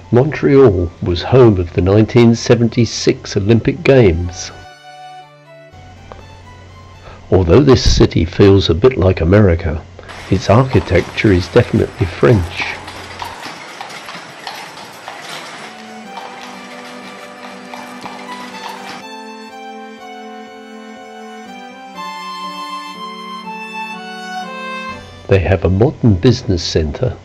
Montreal was home of the 1976 Olympic Games. Although this city feels a bit like America, its architecture is definitely French. They have a modern business centre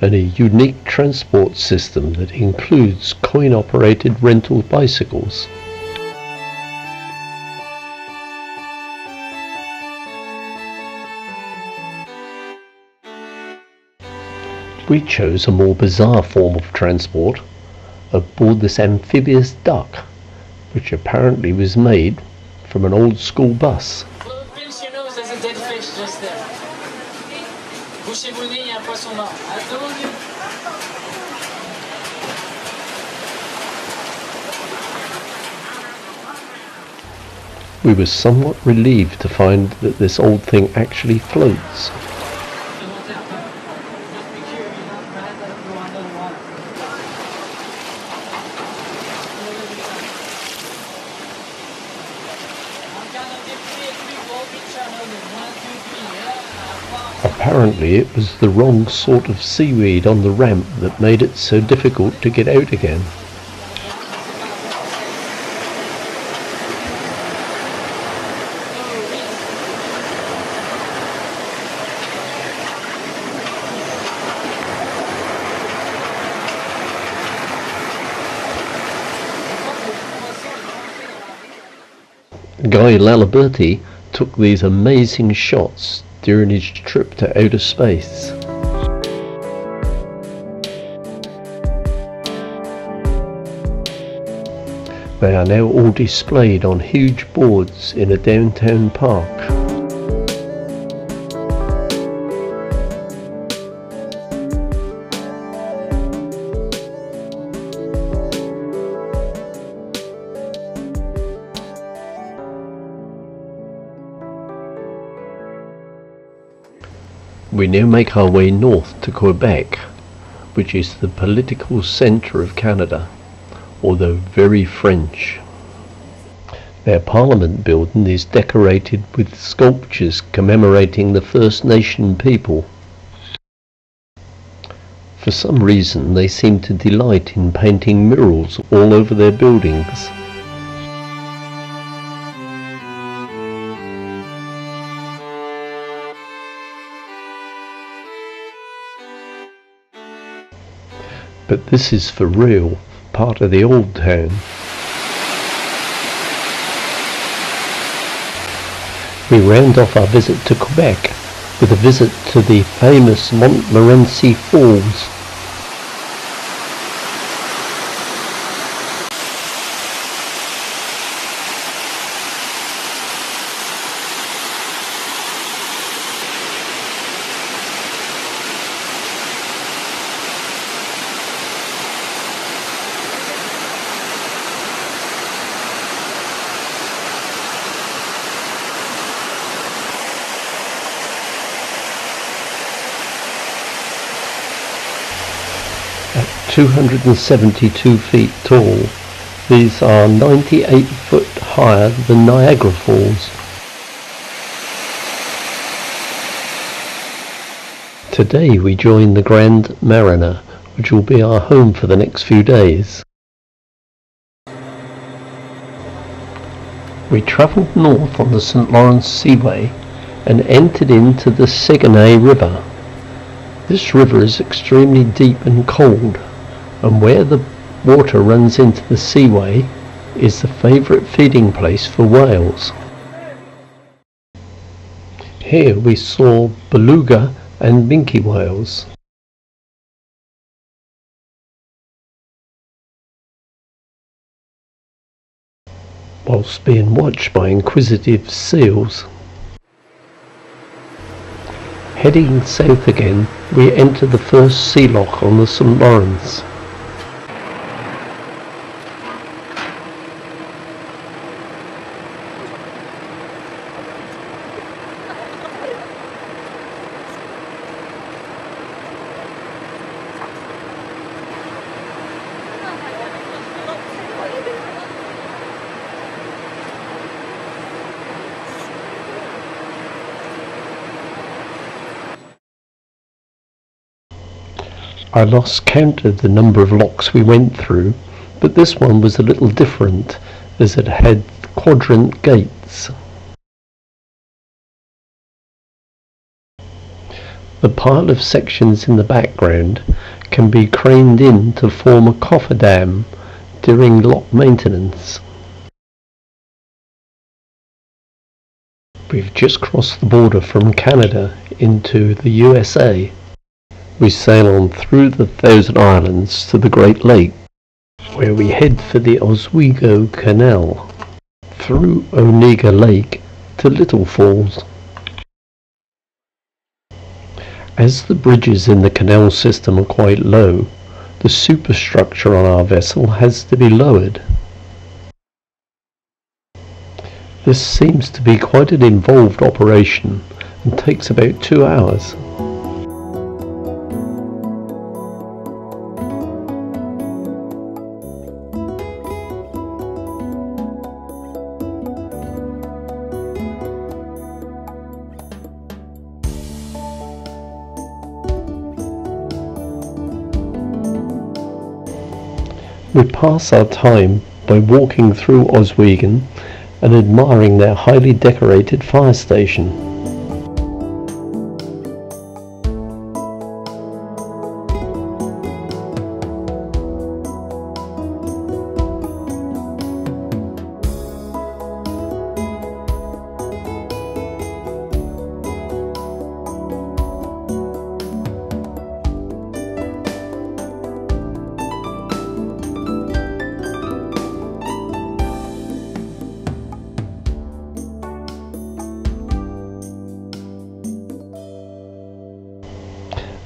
and a unique transport system that includes coin-operated rental bicycles. We chose a more bizarre form of transport aboard this amphibious duck, which apparently was made from an old school bus. Pinch your nose, there's a dead fish just there. Bouchez-vous le nez, il y a un poisson mort. I told you. We were somewhat relieved to find that this old thing actually floats. Apparently it was the wrong sort of seaweed on the ramp that made it so difficult to get out again. Guy Laliberti took these amazing shots during his trip to outer space. They are now all displayed on huge boards in a downtown park. We now make our way north to Quebec, which is the political centre of Canada, although very French. Their Parliament building is decorated with sculptures commemorating the First Nation people. For some reason they seem to delight in painting murals all over their buildings. But this is for real, part of the old town. We round off our visit to Quebec with a visit to the famous Montmorency Falls. At 272 feet tall, these are 98 foot higher than Niagara Falls. Today we join the Grand Marina, which will be our home for the next few days. We travelled north on the St. Lawrence Seaway and entered into the Saguenay River. This river is extremely deep and cold, and where the water runs into the seaway is the favourite feeding place for whales. Here we saw beluga and minke whales. Whilst being watched by inquisitive seals. Heading south again, we enter the first sea loch on the St. Lawrence. I lost count of the number of locks we went through, but this one was a little different as it had quadrant gates. The pile of sections in the background can be craned in to form a cofferdam during lock maintenance. We've just crossed the border from Canada into the USA. We sail on through the Thousand Islands to the Great Lake, where we head for the Oswego Canal, through Onega Lake to Little Falls. As the bridges in the canal system are quite low, the superstructure on our vessel has to be lowered. This seems to be quite an involved operation and takes about 2 hours. We pass our time by walking through Oswego and admiring their highly decorated fire station.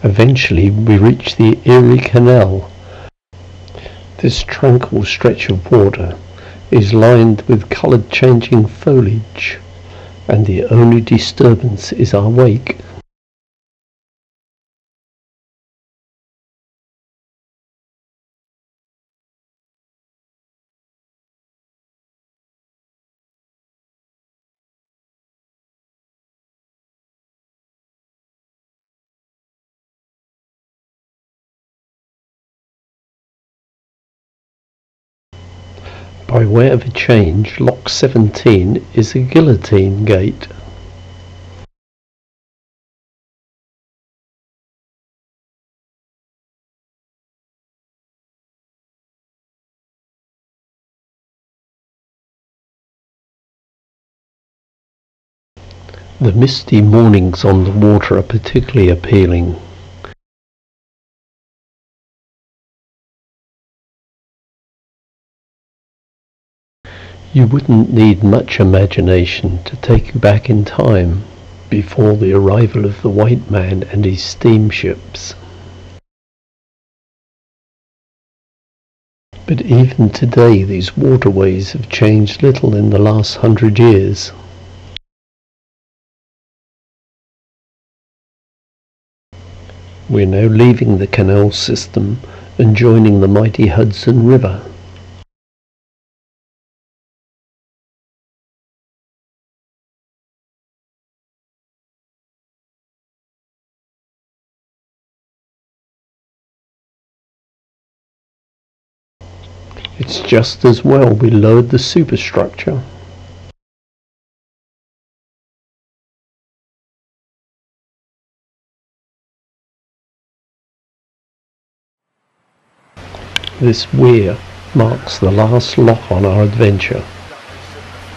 Eventually we reach the Erie Canal. This tranquil stretch of water is lined with coloured changing foliage, and the only disturbance is our wake. By way of a change, Lock 17 is a guillotine gate. The misty mornings on the water are particularly appealing. You wouldn't need much imagination to take you back in time, before the arrival of the white man and his steamships. But even today these waterways have changed little in the last 100 years. We're now leaving the canal system and joining the mighty Hudson River. It's just as well we lowered the superstructure. This weir marks the last lock on our adventure.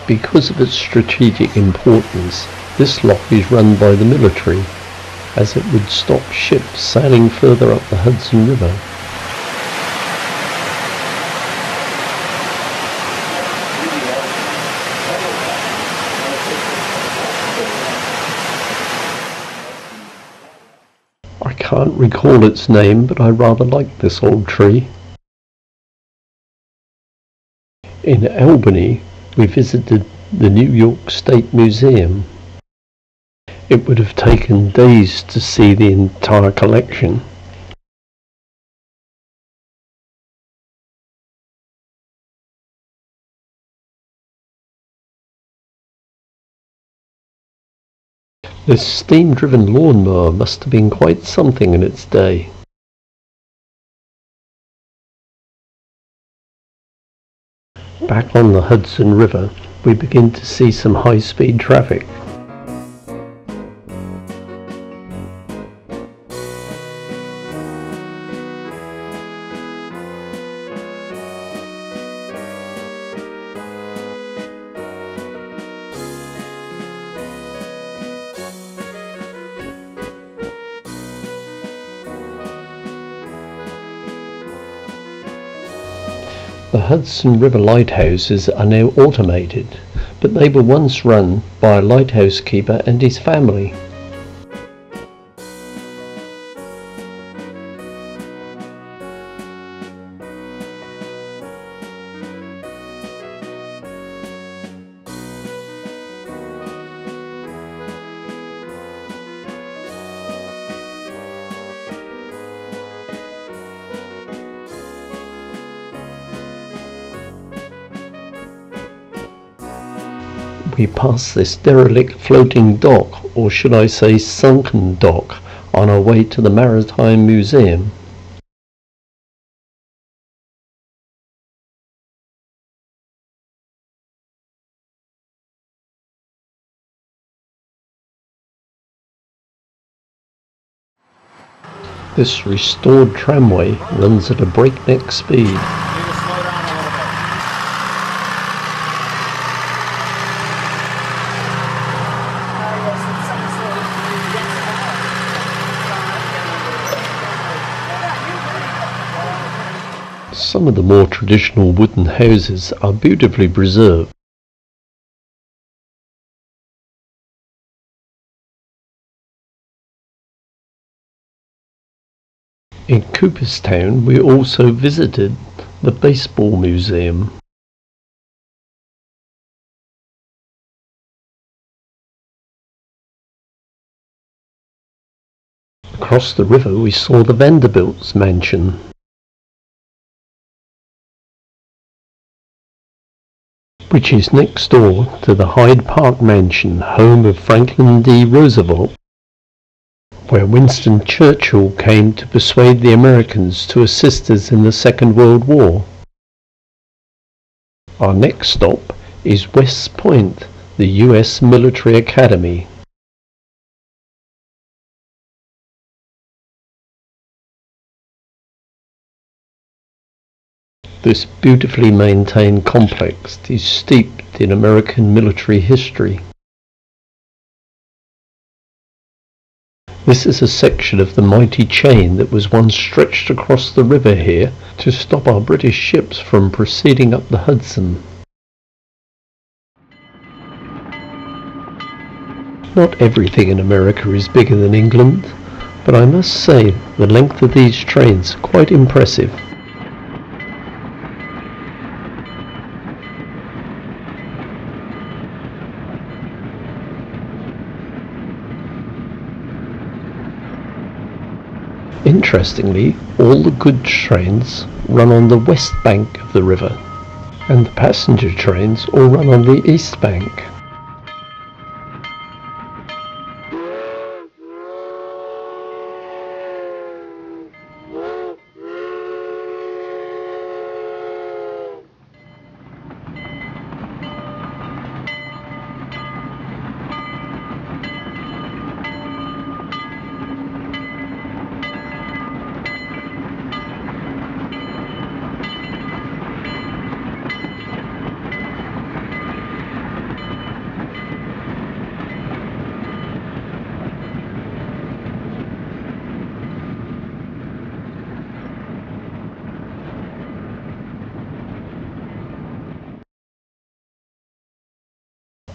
Because of its strategic importance, this lock is run by the military, as it would stop ships sailing further up the Hudson River. I can't recall its name, but I rather like this old tree. In Albany, we visited the New York State Museum. It would have taken days to see the entire collection. This steam-driven lawnmower must have been quite something in its day. Back on the Hudson River, we begin to see some high-speed traffic. The Hudson River lighthouses are now automated, but they were once run by a lighthouse keeper and his family. We pass this derelict floating dock, or should I say sunken dock, on our way to the Maritime Museum. This restored tramway runs at a breakneck speed. Some of the more traditional wooden houses are beautifully preserved. In Cooperstown, we also visited the Baseball Museum. Across the river, we saw the Vanderbilt's mansion. Which is next door to the Hyde Park Mansion, home of Franklin D. Roosevelt, where Winston Churchill came to persuade the Americans to assist us in the Second World War. Our next stop is West Point, the U.S. Military Academy. This beautifully maintained complex is steeped in American military history. This is a section of the mighty chain that was once stretched across the river here to stop our British ships from proceeding up the Hudson. Not everything in America is bigger than England, but I must say the length of these trains is quite impressive. Interestingly, all the goods trains run on the west bank of the river, and the passenger trains all run on the east bank.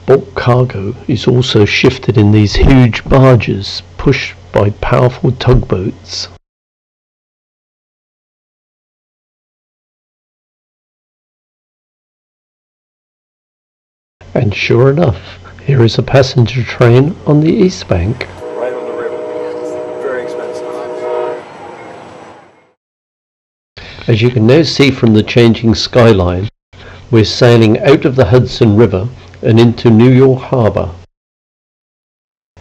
Bulk cargo is also shifted in these huge barges pushed by powerful tugboats. And sure enough, here is a passenger train on the east bank. Right on the river. Very expensive. As you can now see from the changing skyline, we're sailing out of the Hudson River and into New York Harbor.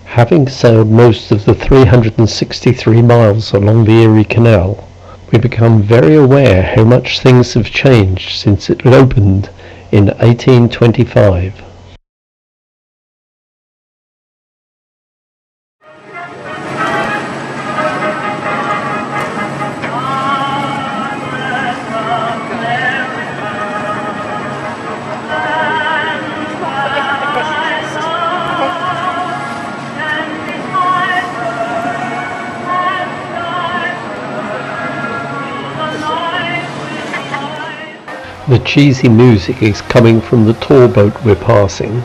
Having sailed most of the 363 miles along the Erie Canal, we become very aware how much things have changed since it opened in 1825. The cheesy music is coming from the tour boat we're passing.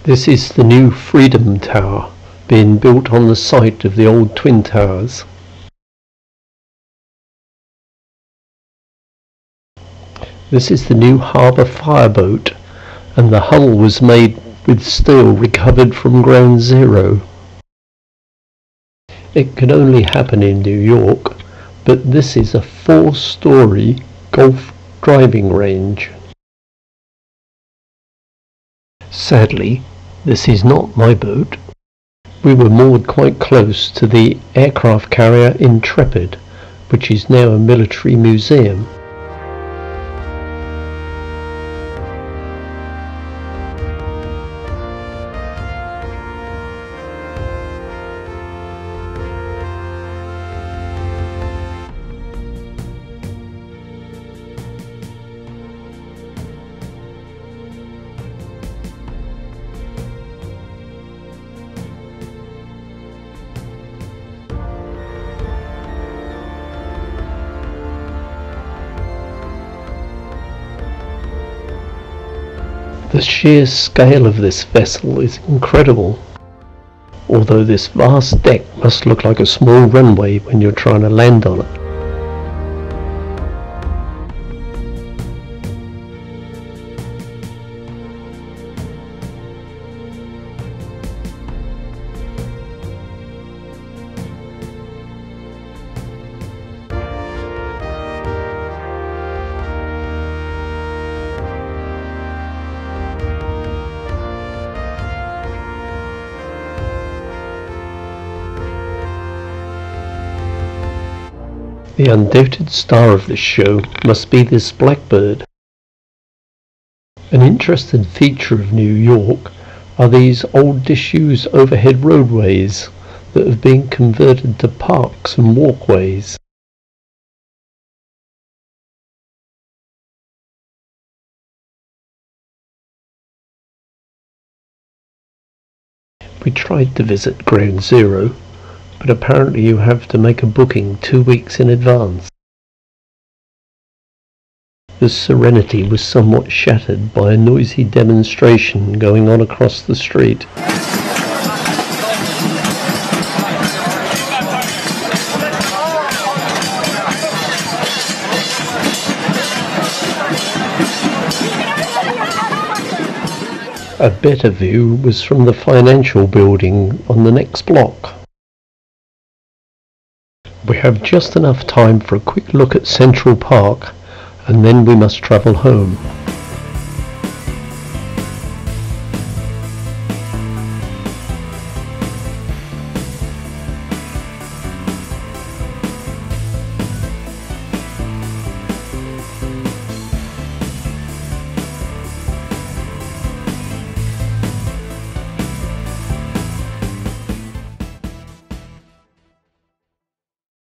This is the new Freedom Tower, being built on the site of the old Twin Towers. This is the new harbour fireboat, and the hull was made with steel recovered from Ground Zero. It can only happen in New York, but this is a 4-story golf driving range. Sadly, this is not my boat. We were moored quite close to the aircraft carrier Intrepid, which is now a military museum. The sheer scale of this vessel is incredible, although this vast deck must look like a small runway when you're trying to land on it. The undoubted star of this show must be this blackbird. An interesting feature of New York are these old disused overhead roadways that have been converted to parks and walkways. We tried to visit Ground Zero, but apparently you have to make a booking 2 weeks in advance. The serenity was somewhat shattered by a noisy demonstration going on across the street. A better view was from the financial building on the next block. We have just enough time for a quick look at Central Park, and then we must travel home.